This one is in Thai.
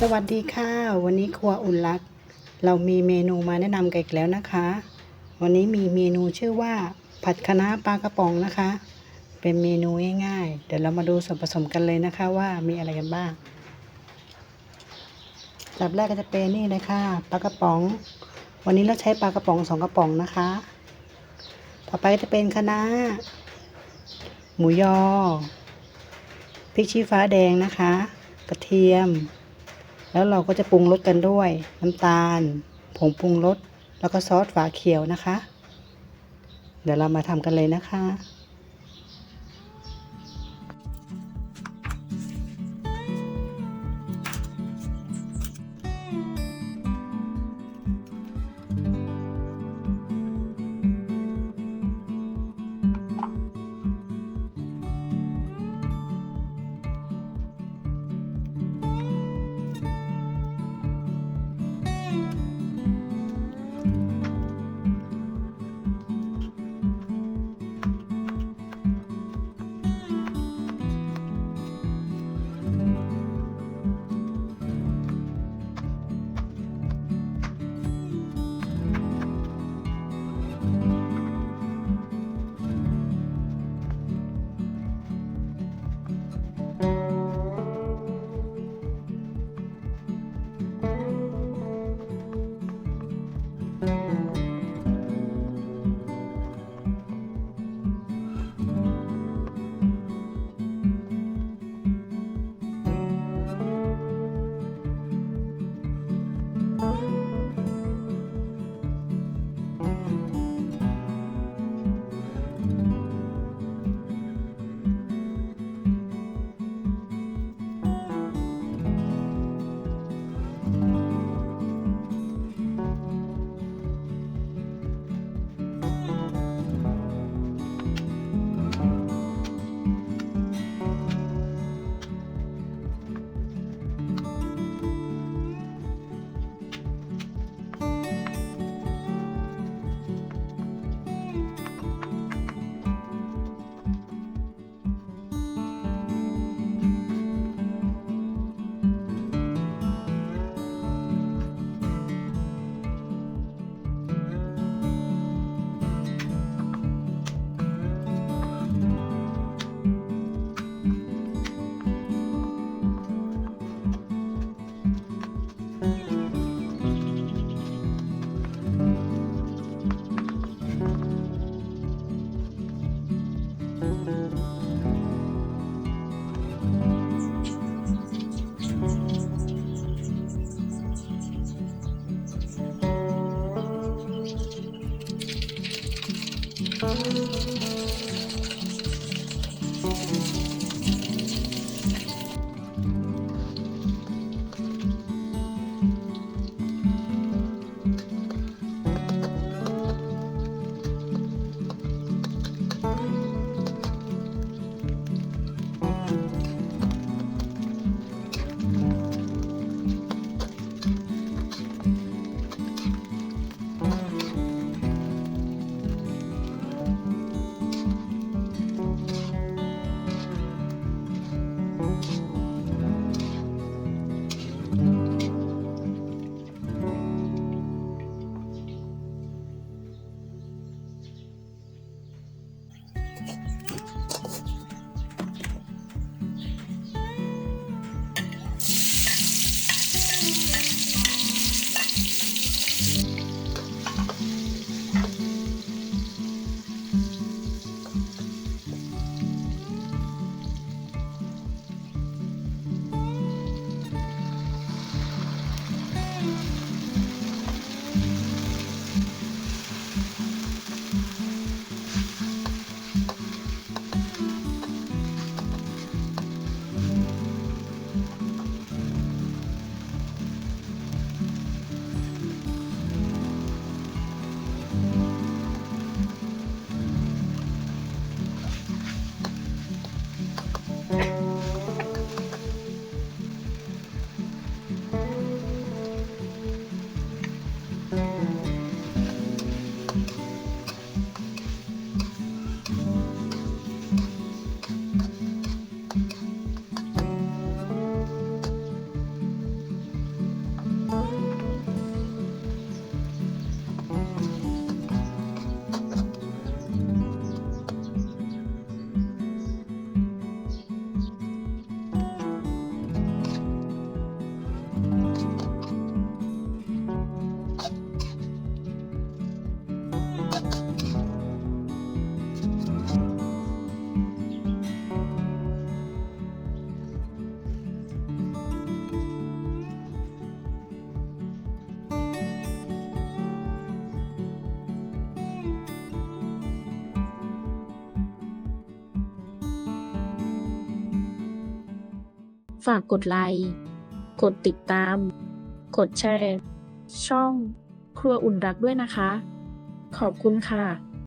สวัสดีค่ะวันนี้ครัวอุ่นรักเรามีเมนูมาแนะนำกันอีกแล้วนะคะวันนี้มีเมนูชื่อว่าผัดคะน้าปลากระป๋องนะคะเป็นเมนูง่ายๆเดี๋ยวเรามาดูส่วนผสมกันเลยนะคะว่ามีอะไรกันบ้างอันดับแรกก็จะเป็นนี่เลยค่ะปลากระป๋องวันนี้เราใช้ปลากระป๋อง2 กระป๋องนะคะต่อไปจะเป็นคะน้าหมูยอพริกชี้ฟ้าแดงนะคะกระเทียมแล้วเราก็จะปรุงรสกันด้วยน้ำตาลผงปรุงรสแล้วก็ซอสฝาเขียวนะคะเดี๋ยวเรามาทำกันเลยนะคะ ฝากกดไลค์กดติดตาม กดแชร์ ช่องครัวอุ่นรักด้วยนะคะ ขอบคุณค่ะ